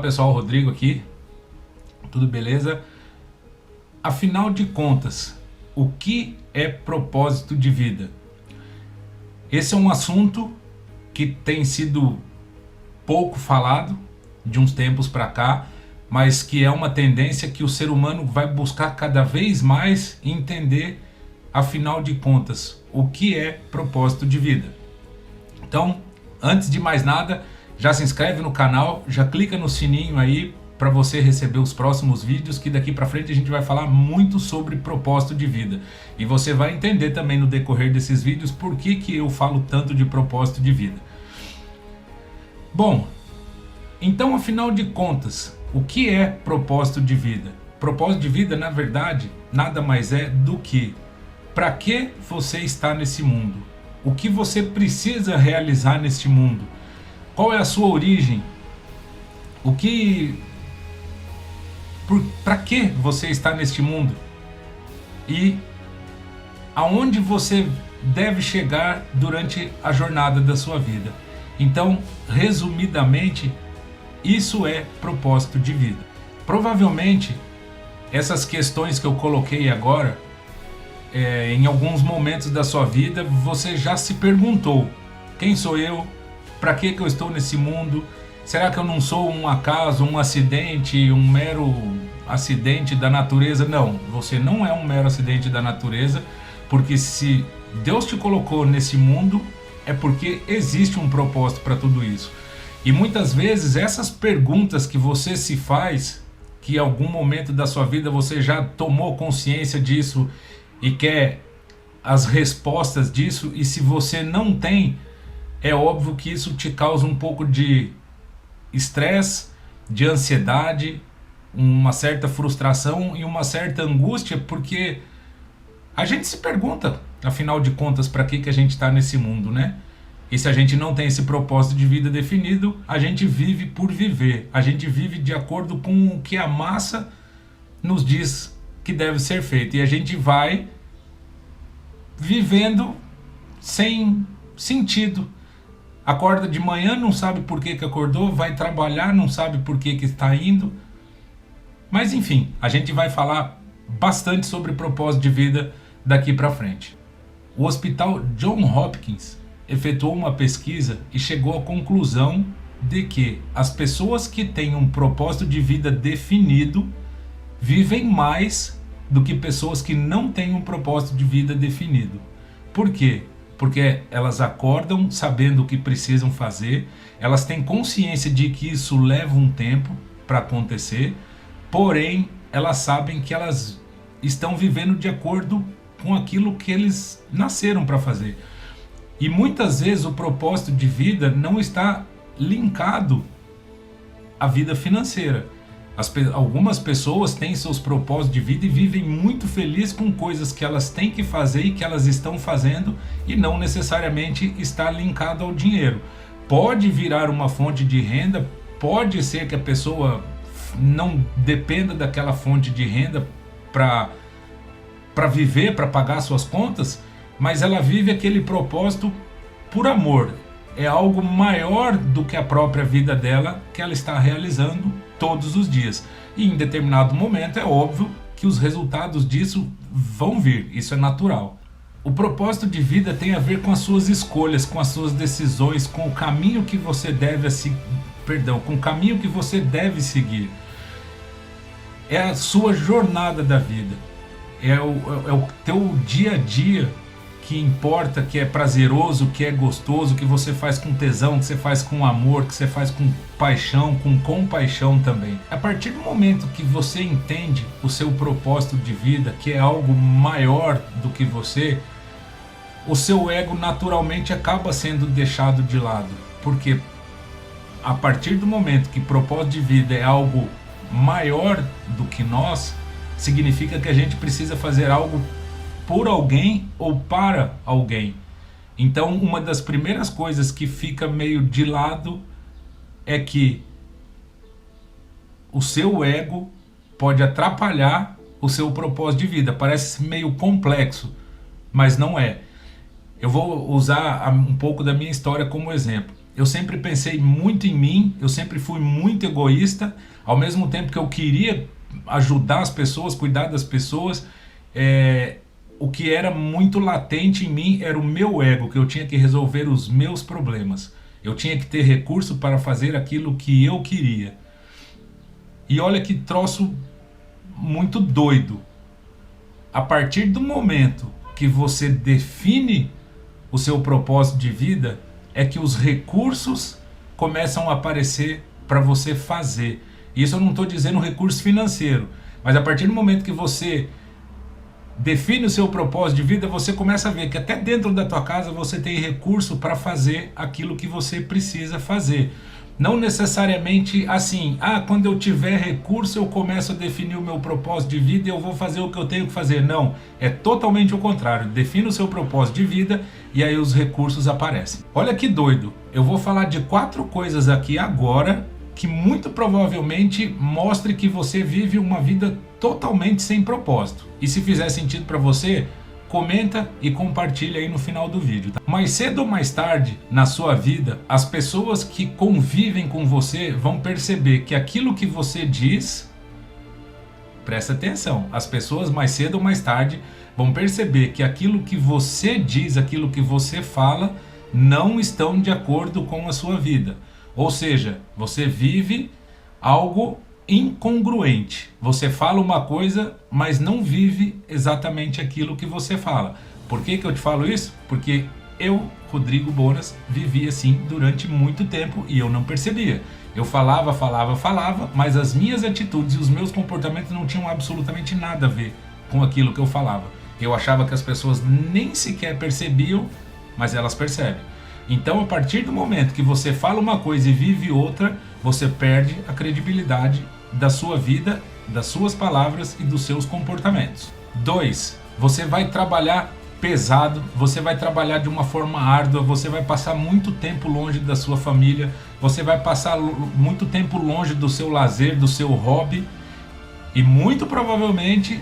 pessoal, Rodrigo aqui, tudo beleza? Afinal de contas, o que é propósito de vida? Esse é um assunto que tem sido pouco falado de uns tempos para cá, mas que é uma tendência que o ser humano vai buscar cada vez mais entender, afinal de contas, o que é propósito de vida. Então, antes de mais nada, já se inscreve no canal, já clica no sininho aí para você receber os próximos vídeos, que daqui para frente a gente vai falar muito sobre propósito de vida. E você vai entender também no decorrer desses vídeos por que eu falo tanto de propósito de vida. Bom, então afinal de contas, o que é propósito de vida? Propósito de vida, na verdade, nada mais é do que para que você está nesse mundo? O que você precisa realizar neste mundo? Qual é a sua origem? Para que você está neste mundo? E aonde você deve chegar durante a jornada da sua vida? Então, resumidamente, isso é propósito de vida. Provavelmente, essas questões que eu coloquei agora, em alguns momentos da sua vida, você já se perguntou: quem sou eu? Para que eu estou nesse mundo? Será que eu não sou um acaso, um acidente, um mero acidente da natureza? Não, você não é um mero acidente da natureza, porque se Deus te colocou nesse mundo, é porque existe um propósito para tudo isso. E muitas vezes essas perguntas que você se faz, que em algum momento da sua vida você já tomou consciência disso e quer as respostas disso, e se você não tem, é óbvio que isso te causa um pouco de estresse, de ansiedade, uma certa frustração e uma certa angústia, porque a gente se pergunta, afinal de contas, para que a gente está nesse mundo, né? E se a gente não tem esse propósito de vida definido, a gente vive por viver, a gente vive de acordo com o que a massa nos diz que deve ser feito, e a gente vai vivendo sem sentido. Acorda de manhã, não sabe por que acordou, vai trabalhar, não sabe por que está indo. Mas enfim, a gente vai falar bastante sobre propósito de vida daqui para frente. O Hospital Johns Hopkins efetuou uma pesquisa e chegou à conclusão de que as pessoas que têm um propósito de vida definido vivem mais do que pessoas que não têm um propósito de vida definido. Por quê? Porque elas acordam sabendo o que precisam fazer, elas têm consciência de que isso leva um tempo para acontecer, porém elas sabem que elas estão vivendo de acordo com aquilo que eles nasceram para fazer. E muitas vezes o propósito de vida não está linkado à vida financeira. Algumas pessoas têm seus propósitos de vida e vivem muito felizes com coisas que elas têm que fazer e que elas estão fazendo, e não necessariamente está linkado ao dinheiro. Pode virar uma fonte de renda, pode ser que a pessoa não dependa daquela fonte de renda para viver, para pagar suas contas, mas ela vive aquele propósito por amor. É algo maior do que a própria vida dela que ela está realizando todos os dias. E em determinado momento é óbvio que os resultados disso vão vir, isso é natural. O propósito de vida tem a ver com as suas escolhas, com as suas decisões, com o caminho que você deve com o caminho que você deve seguir. É a sua jornada da vida. É o teu dia a dia que importa, que é prazeroso, que é gostoso, que você faz com tesão, que você faz com amor, que você faz com paixão, com compaixão também. A partir do momento que você entende o seu propósito de vida, que é algo maior do que você, o seu ego naturalmente acaba sendo deixado de lado. Porque a partir do momento que propósito de vida é algo maior do que nós, significa que a gente precisa fazer algo por alguém ou para alguém. Então, uma das primeiras coisas que fica meio de lado é que o seu ego pode atrapalhar o seu propósito de vida. Parece meio complexo, mas não é. Eu vou usar um pouco da minha história como exemplo. eu sempre pensei muito em mim, eu sempre fui muito egoísta, ao mesmo tempo que eu queria ajudar as pessoas, cuidar das pessoas, o que era muito latente em mim era o meu ego, que eu tinha que resolver os meus problemas. Eu tinha que ter recurso para fazer aquilo que eu queria. E olha que troço muito doido. A partir do momento que você define o seu propósito de vida, é que os recursos começam a aparecer para você fazer. Isso eu não estou dizendo recurso financeiro, mas a partir do momento que você define o seu propósito de vida, você começa a ver que até dentro da tua casa você tem recurso para fazer aquilo que você precisa fazer. Não necessariamente assim, quando eu tiver recurso eu começo a definir o meu propósito de vida e eu vou fazer o que eu tenho que fazer. Não, é totalmente o contrário. Defina o seu propósito de vida e aí os recursos aparecem. Olha que doido, eu vou falar de 4 coisas aqui agora que muito provavelmente mostre que você vive uma vida totalmente sem propósito. E se fizer sentido para você, comenta e compartilha aí no final do vídeo. Tá? Mais cedo ou mais tarde na sua vida, as pessoas que convivem com você vão perceber que aquilo que você diz, presta atenção, as pessoas mais cedo ou mais tarde vão perceber que aquilo que você diz, aquilo que você fala, não estão de acordo com a sua vida. Ou seja, você vive algo incongruente. Você fala uma coisa, mas não vive exatamente aquilo que você fala. Por que eu te falo isso? Porque eu, Rodrigo Bonas, vivi assim durante muito tempo e eu não percebia. Eu falava, mas as minhas atitudes e os meus comportamentos não tinham absolutamente nada a ver com aquilo que eu falava. Eu achava que as pessoas nem sequer percebiam, mas elas percebem. Então, a partir do momento que você fala uma coisa e vive outra, você perde a credibilidade da sua vida, das suas palavras e dos seus comportamentos. 2. Você vai trabalhar pesado, você vai trabalhar de uma forma árdua, você vai passar muito tempo longe da sua família, você vai passar muito tempo longe do seu lazer, do seu hobby, e muito provavelmente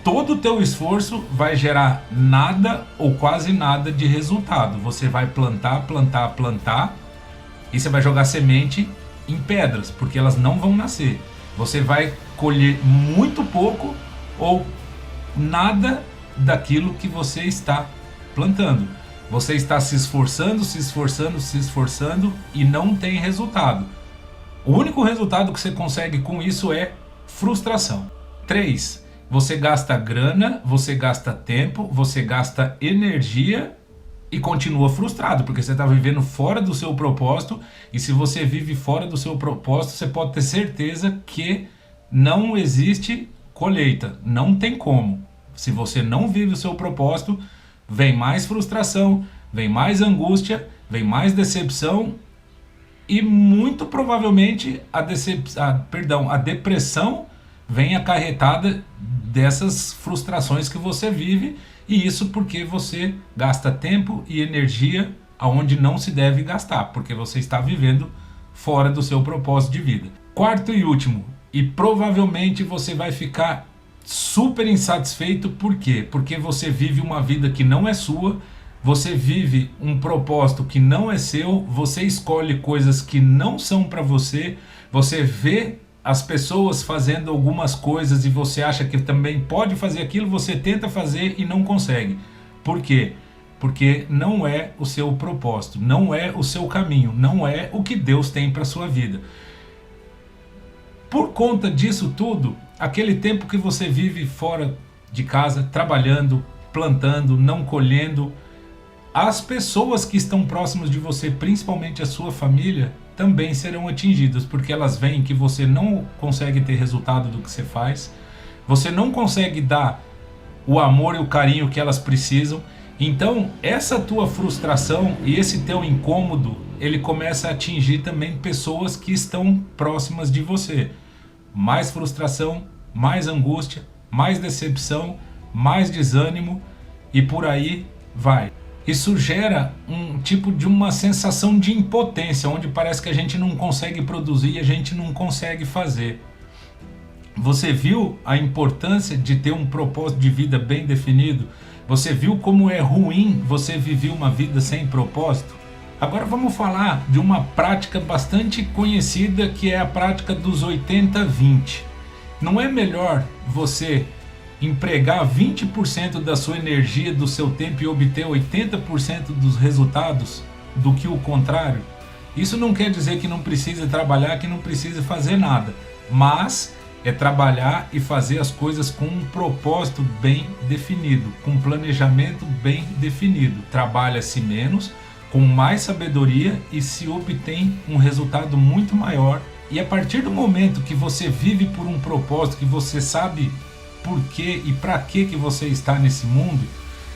todo o teu esforço vai gerar nada ou quase nada de resultado. Você vai plantar e você vai jogar semente em pedras, porque elas não vão nascer. Você vai colher muito pouco ou nada daquilo que você está plantando. Você está se esforçando e não tem resultado. O único resultado que você consegue com isso é frustração. 3. Você gasta grana, você gasta tempo, você gasta energia e continua frustrado, porque você está vivendo fora do seu propósito, e se você vive fora do seu propósito, você pode ter certeza que não existe colheita, não tem como. Se você não vive o seu propósito, vem mais frustração, vem mais angústia, vem mais decepção e muito provavelmente a depressão vem acarretada dessas frustrações que você vive, e isso porque você gasta tempo e energia aonde não se deve gastar, porque você está vivendo fora do seu propósito de vida. 4º e último, e provavelmente você vai ficar super insatisfeito, por quê? Porque você vive uma vida que não é sua, você vive um propósito que não é seu, você escolhe coisas que não são para você, você vê as pessoas fazendo algumas coisas e você acha que também pode fazer aquilo, você tenta fazer e não consegue. Por quê? Porque não é o seu propósito, não é o seu caminho, não é o que Deus tem para a sua vida. Por conta disso tudo, aquele tempo que você vive fora de casa, trabalhando, plantando, não colhendo, as pessoas que estão próximas de você, principalmente a sua família, também serão atingidas, porque elas veem que você não consegue ter resultado do que você faz, você não consegue dar o amor e o carinho que elas precisam. Então essa tua frustração e esse teu incômodo, ele começa a atingir também pessoas que estão próximas de você. Mais frustração, mais angústia, mais decepção, mais desânimo e por aí vai. Isso gera um tipo de uma sensação de impotência, onde parece que a gente não consegue produzir e a gente não consegue fazer. Você viu a importância de ter um propósito de vida bem definido? Você viu como é ruim você viver uma vida sem propósito? Agora vamos falar de uma prática bastante conhecida, que é a prática dos 80-20. Não é melhor você empregar 20% da sua energia, do seu tempo e obter 80% dos resultados do que o contrário? Isso não quer dizer que não precise trabalhar, que não precise fazer nada, mas é trabalhar e fazer as coisas com um propósito bem definido, com um planejamento bem definido. Trabalha-se menos, com mais sabedoria e se obtém um resultado muito maior. E a partir do momento que você vive por um propósito, que você sabe por que e para que você está nesse mundo,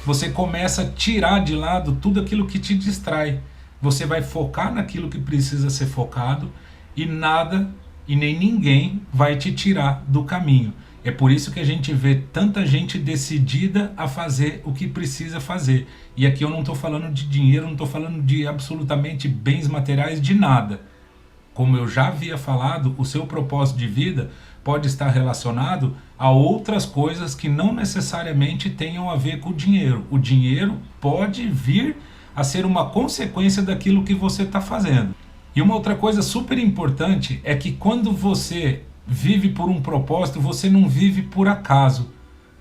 você começa a tirar de lado tudo aquilo que te distrai. Você vai focar naquilo que precisa ser focado e nada e nem ninguém vai te tirar do caminho. É por isso que a gente vê tanta gente decidida a fazer o que precisa fazer. E aqui eu não estou falando de dinheiro, não estou falando de absolutamente bens materiais, de nada. Como eu já havia falado, o seu propósito de vida pode estar relacionado a outras coisas que não necessariamente tenham a ver com o dinheiro. O dinheiro pode vir a ser uma consequência daquilo que você está fazendo. E uma outra coisa super importante é que quando você vive por um propósito, você não vive por acaso.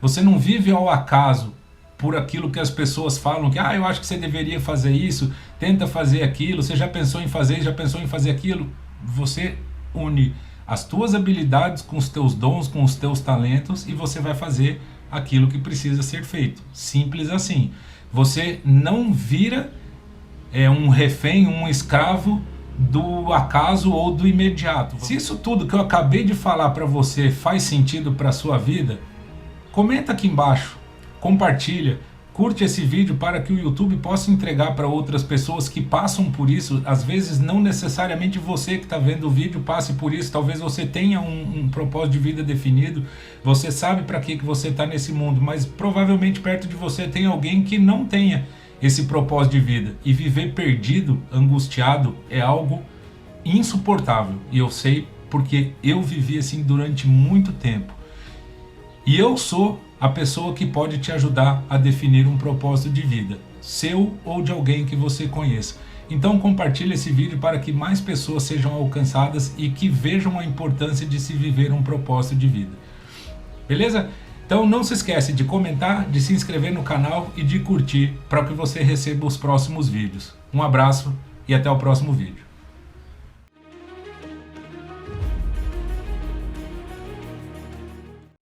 Você não vive ao acaso, por aquilo que as pessoas falam, que eu acho que você deveria fazer isso, tenta fazer aquilo, você já pensou em fazer aquilo. Você une as tuas habilidades com os teus dons, com os teus talentos, e você vai fazer aquilo que precisa ser feito. Simples assim. Você não vira um refém, um escravo do acaso ou do imediato. Se isso tudo que eu acabei de falar para você faz sentido para a sua vida, comenta aqui embaixo, compartilha, curte esse vídeo para que o YouTube possa entregar para outras pessoas que passam por isso. Às vezes não necessariamente você que está vendo o vídeo passe por isso, talvez você tenha um propósito de vida definido, você sabe para que você está nesse mundo, mas provavelmente perto de você tem alguém que não tenha esse propósito de vida, e viver perdido, angustiado, é algo insuportável. E eu sei porque eu vivi assim durante muito tempo. E eu sou a pessoa que pode te ajudar a definir um propósito de vida, seu ou de alguém que você conheça. Então compartilhe esse vídeo para que mais pessoas sejam alcançadas e que vejam a importância de se viver um propósito de vida. Beleza? Então não se esquece de comentar, de se inscrever no canal e de curtir para que você receba os próximos vídeos. Um abraço e até o próximo vídeo.